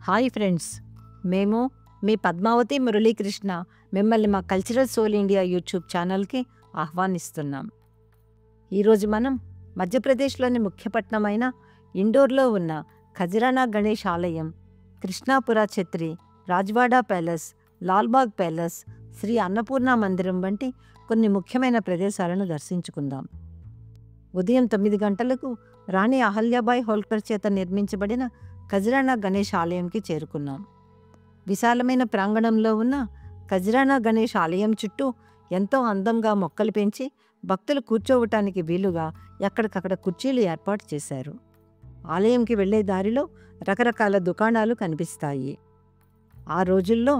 Hi friends, మేము మీ పద్మావతి మురళీకృష్ణ మిమ్మల్ని మా కల్చరల్ సోల్ ఇండియా యూట్యూబ్ ఛానల్కి ఆహ్వానిస్తున్నాం. ఈరోజు మనం మధ్యప్రదేశ్లోని ముఖ్యపట్నమైన ఇండోర్లో ఉన్న ఖజరానా గణేష్ ఆలయం, కృష్ణాపుర ఛత్రి, రాజ్వాడా ప్యాలెస్, లాల్బాగ్ ప్యాలెస్, శ్రీ అన్నపూర్ణ మందిరం వంటి కొన్ని ముఖ్యమైన ప్రదేశాలను దర్శించుకుందాం. ఉదయం 9 గంటలకు రాణి అహల్యాబాయి హోల్కర్ చేత నిర్మించబడిన ఖజరానా గణేష్ ఆలయంకి చేరుకున్నాం. విశాలమైన ప్రాంగణంలో ఉన్న ఖజరానా గణేష్ ఆలయం చుట్టూ ఎంతో అందంగా మొక్కలు పెంచి భక్తులు కూర్చోవటానికి వీలుగా ఎక్కడికక్కడ కుర్చీలు ఏర్పాటు చేశారు. ఆలయంకి వెళ్లే దారిలో రకరకాల దుకాణాలు కనిపిస్తాయి. ఆ రోజుల్లో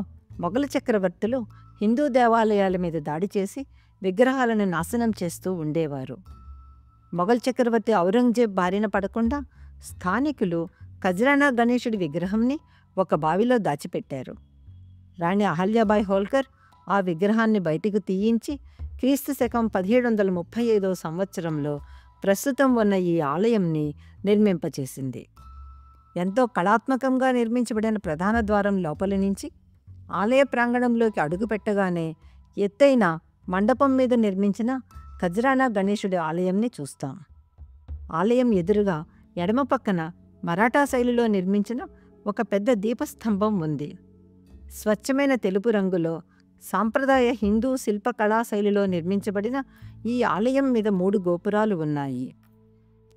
మొఘలు చక్రవర్తులు హిందూ దేవాలయాల మీద దాడి చేసి విగ్రహాలను నాశనం చేస్తూ ఉండేవారు. మొఘల్ చక్రవర్తి ఔరంగజేబ్ బారిన పడకుండా స్థానికులు ఖజరానా గణేశుడి విగ్రహంని ఒక బావిలో దాచిపెట్టారు. రాణి అహల్యాబాయి హోల్కర్ ఆ విగ్రహాన్ని బయటికి తీయించి క్రీస్తు శకం 1735 సంవత్సరంలో ప్రస్తుతం ఉన్న ఈ ఆలయంని నిర్మింపచేసింది. ఎంతో కళాత్మకంగా నిర్మించబడిన ప్రధాన ద్వారం లోపలి నుంచి ఆలయ ప్రాంగణంలోకి అడుగుపెట్టగానే ఎత్తైన మండపం మీద నిర్మించిన ఖజరానా గణేశుడి ఆలయంని చూస్తాం. ఆలయం ఎదురుగా ఎడమ పక్కన మరాఠా శైలిలో నిర్మించిన ఒక పెద్ద దీపస్తంభం ఉంది. స్వచ్ఛమైన తెలుపు రంగులో సాంప్రదాయ హిందూ శిల్పకళా శైలిలో నిర్మించబడిన ఈ ఆలయం మీద 3 గోపురాలు ఉన్నాయి.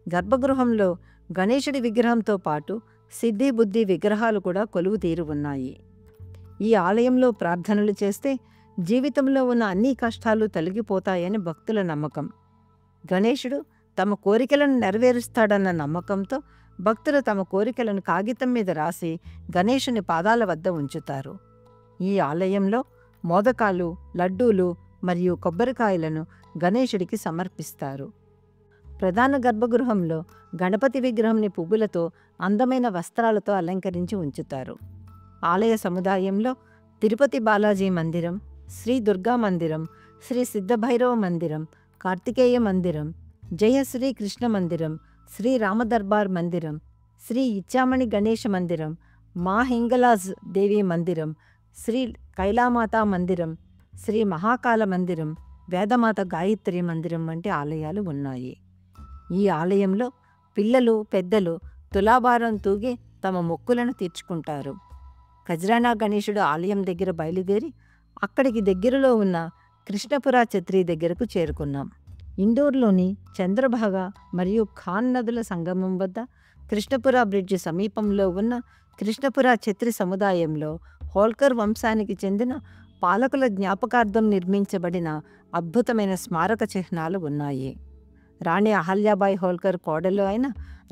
గర్భగృహంలో గణేశుడి విగ్రహంతో పాటు సిద్ధి బుద్ధి విగ్రహాలు కూడా కొలువు తీరు ఉన్నాయి. ఈ ఆలయంలో ప్రార్థనలు చేస్తే జీవితంలో ఉన్న అన్ని కష్టాలు తొలగిపోతాయని భక్తుల నమ్మకం. గణేశుడు తమ కోరికలను నెరవేరుస్తాడన్న నమ్మకంతో భక్తులు తమ కోరికలను కాగితం మీద రాసి గణేశుని పాదాల వద్ద ఉంచుతారు. ఈ ఆలయంలో మోదకాలు, లడ్డూలు మరియు కొబ్బరికాయలను గణేశుడికి సమర్పిస్తారు. ప్రధాన గర్భగృహంలో గణపతి విగ్రహంని పువ్వులతో, అందమైన వస్త్రాలతో అలంకరించి ఉంచుతారు. ఆలయ సముదాయంలో తిరుపతి బాలాజీ మందిరం, శ్రీ దుర్గా మందిరం, శ్రీ సిద్ధభైరవ మందిరం, కార్తికేయ మందిరం, జయశ్రీ కృష్ణ మందిరం, శ్రీ రామదర్బార్ మందిరం, శ్రీ ఇచ్చామణి గణేష మందిరం, మా హింగలాజ్ దేవి మందిరం, శ్రీ కైలామాతా మందిరం, శ్రీ మహాకాల మందిరం, వేదమాత గాయత్రి మందిరం వంటి ఆలయాలు ఉన్నాయి. ఈ ఆలయంలో పిల్లలు, పెద్దలు తులాభారం తూగి తమ మొక్కులను తీర్చుకుంటారు. ఖజరానా గణేశుడు ఆలయం దగ్గర బయలుదేరి అక్కడికి దగ్గరలో ఉన్న కృష్ణపుర ఛత్రి దగ్గరకు చేరుకున్నాం. ఇండోర్లోని చంద్రభాగ మరియు ఖాన్ నదుల సంగమం వద్ద కృష్ణపుర బ్రిడ్జ్ సమీపంలో ఉన్న కృష్ణపుర ఛత్రి సముదాయంలో హోల్కర్ వంశానికి చెందిన పాలకుల జ్ఞాపకార్థం నిర్మించబడిన అద్భుతమైన స్మారక చిహ్నాలు ఉన్నాయి. రాణి అహల్యాబాయి హోల్కర్ కోడలు అయిన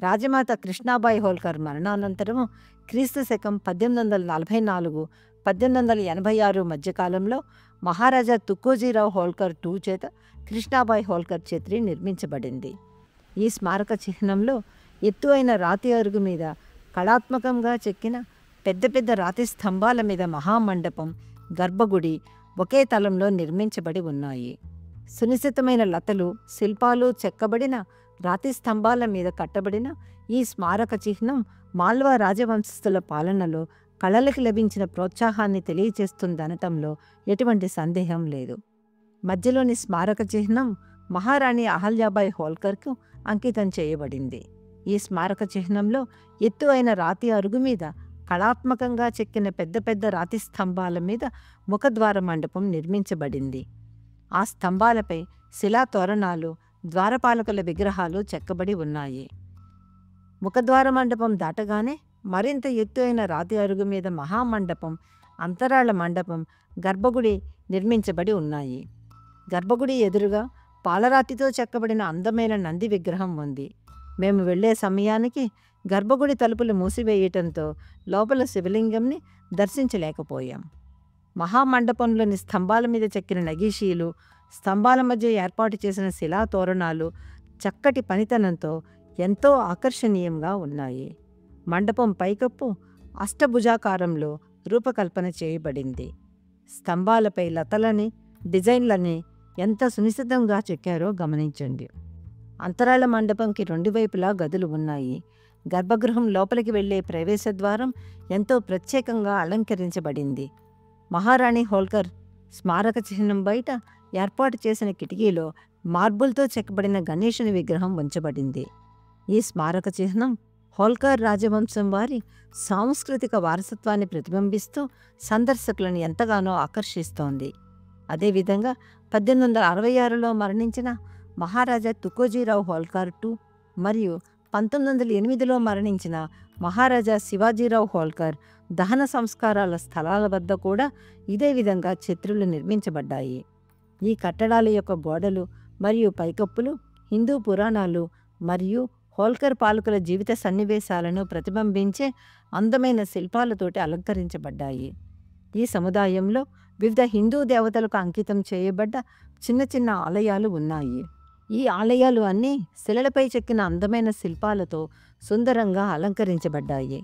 రాజమాత కృష్ణాబాయి హోల్కర్ మరణానంతరము క్రీస్తు శకం 1844-1886 మధ్యకాలంలో మహారాజా తుకోజీరావు హోల్కర్ II చేత కృష్ణాబాయి హోల్కర్ ఛత్రి నిర్మించబడింది. ఈ స్మారక చిహ్నంలో ఎత్తు అయిన రాతి అరుగు మీద కళాత్మకంగా చెక్కిన పెద్ద పెద్ద రాతి స్తంభాల మీద మహామండపం, గర్భగుడి ఒకే తలంలో నిర్మించబడి ఉన్నాయి. సునిశితమైన లతలు, శిల్పాలు చెక్కబడిన రాతి స్తంభాల మీద కట్టబడిన ఈ స్మారక చిహ్నం మాల్వా రాజవంశస్థుల పాలనలో కళలకు లభించిన ప్రోత్సాహాన్ని తెలియచేస్తుందనటంలో ఎటువంటి సందేహం లేదు. మధ్యలోని స్మారక చిహ్నం మహారాణి అహల్యాబాయి హోల్కర్కు అంకితం చేయబడింది. ఈ స్మారక చిహ్నంలో ఎత్తు అయిన రాతి అరుగు మీద కళాత్మకంగా చెక్కిన పెద్ద పెద్ద రాతి స్తంభాల మీద ముఖద్వార మండపం నిర్మించబడింది. ఆ స్తంభాలపై శిలా తోరణాలు, ద్వారపాలకుల విగ్రహాలు చెక్కబడి ఉన్నాయి. ముఖద్వార మండపం దాటగానే మరింత ఎత్తు అయిన రాతి అరుగు మీద మహామండపం, అంతరాళ మండపం, గర్భగుడి నిర్మించబడి ఉన్నాయి. గర్భగుడి ఎదురుగా పాలరాతితో చెక్కబడిన అందమైన నంది విగ్రహం ఉంది. మేము వెళ్లే సమయానికి గర్భగుడి తలుపులు మూసివేయటంతో లోపల శివలింగంని దర్శించలేకపోయాం. మహామండపంలోని స్తంభాల మీద చెక్కిన నగీషీలు, స్తంభాల మధ్య ఏర్పాటు చేసిన శిలా తోరణాలు చక్కటి పనితనంతో ఎంతో ఆకర్షణీయంగా ఉన్నాయి. మండపం పైకప్పు అష్టభుజాకారంలో రూపకల్పన చేయబడింది. స్తంభాలపై లతలని, డిజైన్లని ఎంత సునిశితంగా చెక్కారో గమనించండి. అంతరాళ మండపంకి 2 వైపులా గదులు ఉన్నాయి. గర్భగృహం లోపలికి వెళ్లే ప్రవేశ ద్వారం ఎంతో ప్రత్యేకంగా అలంకరించబడింది. మహారాణి హోల్కర్ స్మారక చిహ్నం బయట ఏర్పాటు చేసిన కిటికీలో మార్బుల్తో చెక్కబడిన గణేశుని విగ్రహం ఉంచబడింది. ఈ స్మారక చిహ్నం హోల్కర్ రాజవంశం వారి సాంస్కృతిక వారసత్వాన్ని ప్రతిబింబిస్తూ సందర్శకులను ఎంతగానో ఆకర్షిస్తోంది. అదేవిధంగా 1866లో మరణించిన మహారాజా తుకోజీరావు హోల్కర్ II మరియు 1908లో మరణించిన మహారాజా శివాజీరావు హోల్కర్ దహన సంస్కారాల స్థలాల వద్ద కూడా ఇదే విధంగా చిత్రులు నిర్మించబడ్డాయి. ఈ కట్టడాల యొక్క గోడలు మరియు పైకప్పులు హిందూ పురాణాలు మరియు హోల్కర్ పాలకుల జీవిత సన్నివేశాలను ప్రతిబింబించే అందమైన శిల్పాలతోటి అలంకరించబడ్డాయి. ఈ సముదాయంలో వివిధ హిందూ దేవతలకు అంకితం చేయబడ్డ చిన్న చిన్న ఆలయాలు ఉన్నాయి. ఈ ఆలయాలు అన్నీ శిలలపై చెక్కిన అందమైన శిల్పాలతో సుందరంగా అలంకరించబడ్డాయి.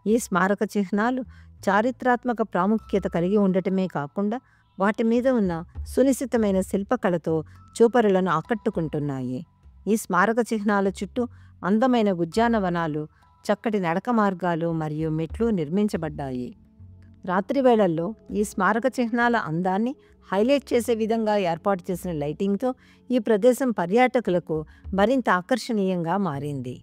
ఈ స్మారక చిహ్నాలు చారిత్రాత్మక ప్రాముఖ్యత కలిగి ఉండటమే కాకుండా వాటి మీద ఉన్న సునిశ్చితమైన శిల్పకళతో చూపరులను ఆకట్టుకుంటున్నాయి. ఈ స్మారక చిహ్నాల చుట్టూ అందమైన ఉద్యానవనాలు, చక్కటి నడక మార్గాలు మరియు మెట్లు నిర్మించబడ్డాయి. రాత్రి వేళల్లో ఈ స్మారక చిహ్నాల అందాన్ని హైలైట్ చేసే విధంగా ఏర్పాటు చేసిన లైటింగ్తో ఈ ప్రదేశం పర్యాటకులకు మరింత ఆకర్షణీయంగా మారింది.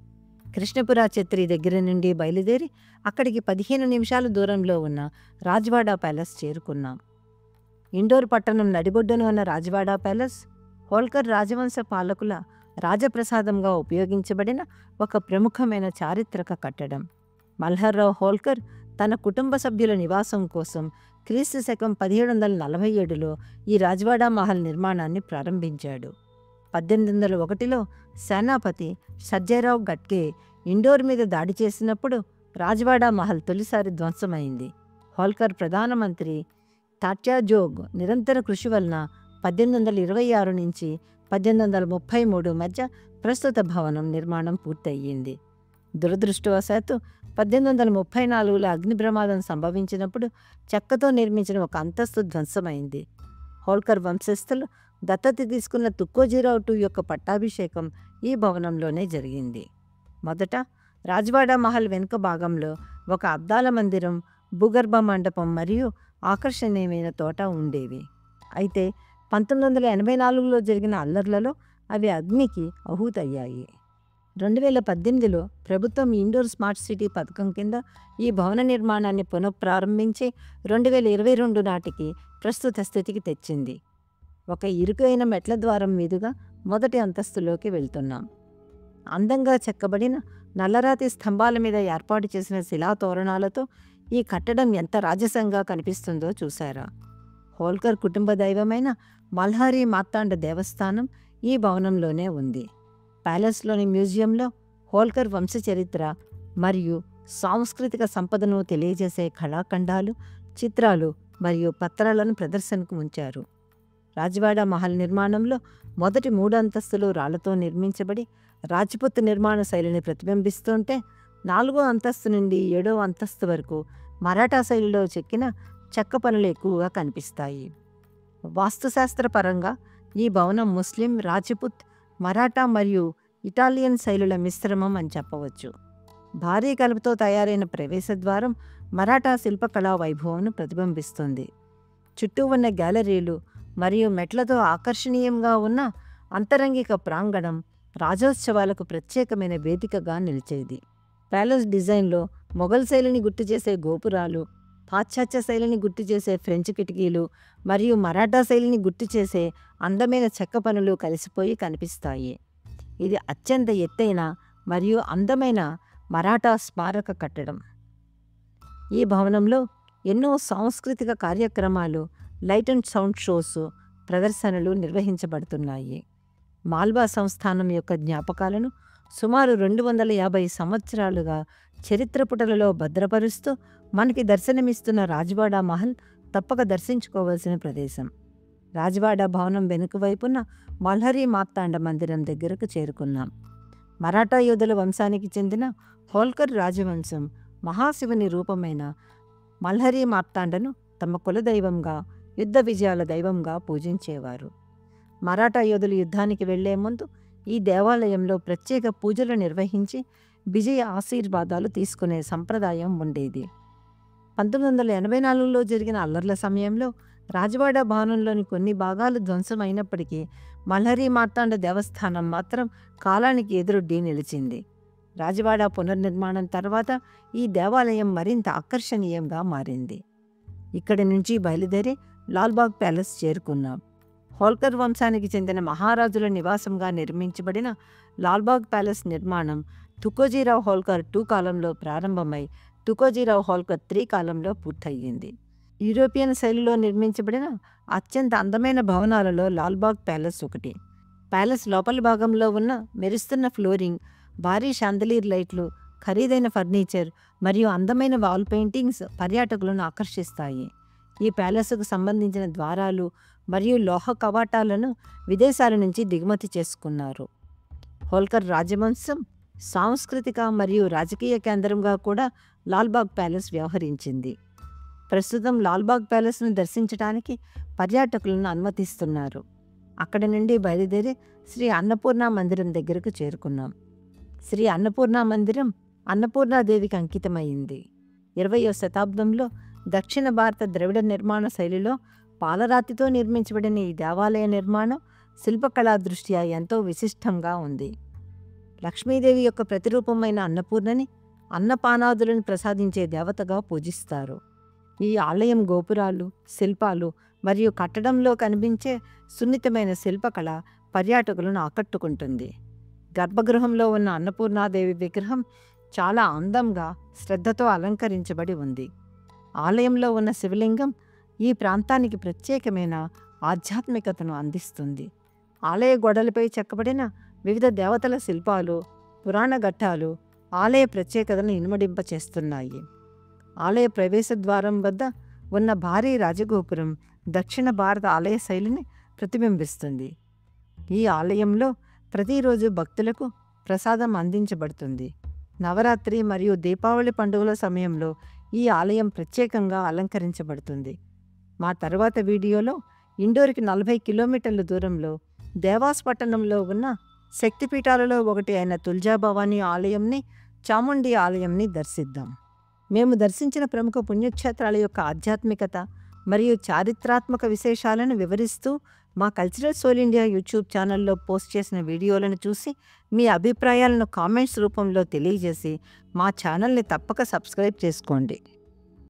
కృష్ణపుర ఛత్రి దగ్గర నుండి బయలుదేరి అక్కడికి 15 నిమిషాల దూరంలో ఉన్న రాజ్వాడా ప్యాలెస్ చేరుకున్నాం. ఇండోర్ పట్టణం నడిబొడ్డున ఉన్న రాజ్వాడా ప్యాలెస్ హోల్కర్ రాజవంశ పాలకుల రాజప్రసాదంగా ఉపయోగించబడిన ఒక ప్రముఖమైన చారిత్రక కట్టడం. మల్హర్రావు హోల్కర్ తన కుటుంబ సభ్యుల నివాసం కోసం క్రీస్తు శకం 1747లో ఈ రాజ్వాడా మహల్ నిర్మాణాన్ని ప్రారంభించాడు. 1801లో సేనాపతి సర్జేరావు గట్కే ఇండోర్ మీద దాడి చేసినప్పుడు రాజ్వాడా మహల్ తొలిసారి ధ్వంసమైంది. హోల్కర్ ప్రధానమంత్రి తాత్యాజోగ్ నిరంతర కృషి వలన 1826 నుంచి 1833 మధ్య ప్రస్తుత భవనం నిర్మాణం పూర్తయింది. దురదృష్టవశాత్తు 1834లో అగ్ని ప్రమాదం సంభవించినప్పుడు చెక్కతో నిర్మించిన ఒక అంతస్తు ధ్వంసమైంది. హోల్కర్ వంశస్థులు దత్తత తీసుకున్న తుకోజీరావు II యొక్క పట్టాభిషేకం ఈ భవనంలోనే జరిగింది. మొదట రాజ్వాడా మహల్ వెనుక భాగంలో ఒక అద్దాల మందిరం, భూగర్భ మండపం మరియు ఆకర్షణీయమైన తోట ఉండేవి. అయితే 1984లో జరిగిన అల్లర్లలో అవి అగ్నికి ఆహుతయ్యాయి. 2018లో ప్రభుత్వం ఇండోర్ స్మార్ట్ సిటీ పథకం కింద ఈ భవన నిర్మాణాన్ని పునఃప్రారంభించి 2022 నాటికి ప్రస్తుత స్థితికి తెచ్చింది. ఒక ఇరుకైన మెట్ల ద్వారం మీదుగా మొదటి అంతస్తులోకి వెళ్తున్నాం. అందంగా చెక్కబడిన నల్లరాతి స్తంభాల మీద ఏర్పాటు చేసిన శిలా తోరణాలతో ఈ కట్టడం ఎంత రాజసంగా కనిపిస్తుందో చూసారా? హోల్కర్ కుటుంబ దైవమైన మల్హారీ మార్తాండ దేవస్థానం ఈ భవనంలోనే ఉంది. ప్యాలెస్లోని మ్యూజియంలో హోల్కర్ వంశచరిత్ర మరియు సాంస్కృతిక సంపదను తెలియజేసే కళాఖండాలు, చిత్రాలు మరియు పత్రాలను ప్రదర్శనకు ఉంచారు. రాజ్వాడా మహల్ నిర్మాణంలో మొదటి 3 అంతస్తులు రాళ్లతో నిర్మించబడి రాజ్పుత్ నిర్మాణ శైలిని ప్రతిబింబిస్తుంటే 4వ అంతస్తు నుండి 7వ అంతస్తు వరకు మరాఠా శైలిలో చెక్కిన చెక్క పనులు ఎక్కువగా కనిపిస్తాయి. వాస్తుశాస్త్రపరంగా ఈ భవనం ముస్లిం, రాజ్పుత్, మరాఠా మరియు ఇటాలియన్ శైలుల మిశ్రమం అని చెప్పవచ్చు. భారీ కలుపుతో తయారైన ప్రవేశ ద్వారం మరాఠా శిల్పకళా వైభవంను ప్రతిబింబిస్తుంది. చుట్టూ ఉన్న గ్యాలరీలు మరియు మెట్లతో ఆకర్షణీయంగా ఉన్న అంతరంగిక ప్రాంగణం రాజోత్సవాలకు ప్రత్యేకమైన వేదికగా నిలిచేది. ప్యాలెస్ డిజైన్లో మొఘల్ శైలిని గుర్తుచేసే గోపురాలు, పాశ్చాత్య శైలిని గుర్తుచేసే ఫ్రెంచ్ కిటికీలు మరియు మరాఠా శైలిని గుర్తుచేసే అందమైన చెక్క పనులు కలిసిపోయి కనిపిస్తాయి. ఇది అత్యంత ఎత్తైన మరియు అందమైన మరాఠా స్మారక కట్టడం. ఈ భవనంలో ఎన్నో సాంస్కృతిక కార్యక్రమాలు, లైట్ అండ్ సౌండ్ షోస్, ప్రదర్శనలు నిర్వహించబడుతున్నాయి. మాల్వా సంస్థానం యొక్క జ్ఞాపకాలను సుమారు 250 సంవత్సరాలుగా చరిత్ర పుటలలో భద్రపరుస్తూ మనకి దర్శనమిస్తున్న రాజ్వాడా మహల్ తప్పక దర్శించుకోవాల్సిన ప్రదేశం. రాజ్వాడా భవనం వెనుక వైపున మల్హరీ మార్తాండ మందిరం దగ్గరకు చేరుకున్నాం. మరాఠా యోధుల వంశానికి చెందిన హోల్కర్ రాజవంశం మహాశివుని రూపమైన మల్హరీ మార్తాండను తమ కులదైవంగా, యుద్ధ విజయాల దైవంగా పూజించేవారు. మరాఠా యోధులు యుద్ధానికి వెళ్లే ముందు ఈ దేవాలయంలో ప్రత్యేక పూజలు నిర్వహించి విజయ ఆశీర్వాదాలు తీసుకునే సంప్రదాయం ఉండేది. 1984లో జరిగిన అల్లర్ల సమయంలో రాజవాడ భవనంలోని కొన్ని భాగాలు ధ్వంసమైనప్పటికీ మల్హరి మార్తాండ దేవస్థానం మాత్రం కాలానికి ఎదురొడ్డి నిలిచింది. రాజవాడ పునర్నిర్మాణం తర్వాత ఈ దేవాలయం మరింత ఆకర్షణీయంగా మారింది. ఇక్కడి నుంచి బయలుదేరి లాల్బాగ్ ప్యాలెస్ చేరుకున్నాం. హోల్కర్ వంశానికి చెందిన మహారాజుల నివాసంగా నిర్మించబడిన లాల్బాగ్ ప్యాలెస్ నిర్మాణం తుకోజీరావు హోల్కర్ 2 కాలంలో ప్రారంభమై తుకోజీరావు హోల్కర్ 3 కాలంలో పూర్తయింది. యూరోపియన్ శైలిలో నిర్మించబడిన అత్యంత అందమైన భవనాలలో లాల్బాగ్ ప్యాలెస్ ఒకటి. ప్యాలెస్ లోపలి భాగంలో ఉన్న మెరుస్తున్న ఫ్లోరింగ్, భారీ షాందలీర్ లైట్లు, ఖరీదైన ఫర్నిచర్ మరియు అందమైన వాల్ పెయింటింగ్స్ పర్యాటకులను ఆకర్షిస్తాయి. ఈ ప్యాలెస్కు సంబంధించిన ద్వారాలు మరియు లోహ కవాటాలను విదేశాల నుంచి దిగుమతి చేసుకున్నారు. హోల్కర్ రాజవంశం సాంస్కృతిక మరియు రాజకీయ కేంద్రంగా కూడా లాల్బాగ్ ప్యాలెస్ వ్యవహరించింది. ప్రస్తుతం లాల్బాగ్ ప్యాలెస్ను దర్శించడానికి పర్యాటకులను అనుమతిస్తున్నారు. అక్కడి నుండి బయలుదేరి శ్రీ అన్నపూర్ణ మందిరం దగ్గరకు చేరుకున్నాం. శ్రీ అన్నపూర్ణ మందిరం అన్నపూర్ణాదేవికి అంకితమైంది. 20వ శతాబ్దంలో దక్షిణ భారత ద్రవిడ నిర్మాణ శైలిలో పాలరాతితో నిర్మించబడిన ఈ దేవాలయ నిర్మాణం శిల్పకళా దృష్ట్యా ఎంతో విశిష్టంగా ఉంది. లక్ష్మీదేవి యొక్క ప్రతిరూపమైన అన్నపూర్ణని అన్నపానాదులను ప్రసాదించే దేవతగా పూజిస్తారు. ఈ ఆలయం గోపురాలు, శిల్పాలు మరియు కట్టడంలో కనిపించే సున్నితమైన శిల్పకళ పర్యాటకులను ఆకట్టుకుంటుంది. గర్భగృహంలో ఉన్న అన్నపూర్ణాదేవి విగ్రహం చాలా అందంగా, శ్రద్ధతో అలంకరించబడి ఉంది. ఆలయంలో ఉన్న శివలింగం ఈ ప్రాంతానికి ప్రత్యేకమైన ఆధ్యాత్మికతను అందిస్తుంది. ఆలయ గోడలపై చెక్కబడిన వివిధ దేవతల శిల్పాలు, పురాణ ఘట్టాలు ఆలయ ప్రత్యేకతను ఇనుమడింపచేస్తున్నాయి. ఆలయ ప్రవేశ ద్వారం వద్ద ఉన్న భారీ రాజగోపురం దక్షిణ భారత ఆలయ శైలిని ప్రతిబింబిస్తుంది. ఈ ఆలయంలో ప్రతిరోజు భక్తులకు ప్రసాదం అందించబడుతుంది. నవరాత్రి మరియు దీపావళి పండుగల సమయంలో ఈ ఆలయం ప్రత్యేకంగా అలంకరించబడుతుంది. మా తర్వాత వీడియోలో ఇండోర్కి 40 కిలోమీటర్ల దూరంలో దేవాస్ పట్టణంలో ఉన్న శక్తిపీఠాలలో ఒకటి అయిన తుల్జా భవానీ ఆలయంని, చాముండి ఆలయంని దర్శిద్దాం. మేము దర్శించిన ప్రముఖ పుణ్యక్షేత్రాల యొక్క ఆధ్యాత్మికత మరియు చారిత్రాత్మక విశేషాలను వివరిస్తూ మా కల్చరల్ సోల్ ఇండియా యూట్యూబ్ ఛానల్లో పోస్ట్ చేసిన వీడియోలను చూసి మీ అభిప్రాయాలను కామెంట్స్ రూపంలో తెలియజేసి మా ఛానల్ని తప్పక సబ్స్క్రైబ్ చేసుకోండి.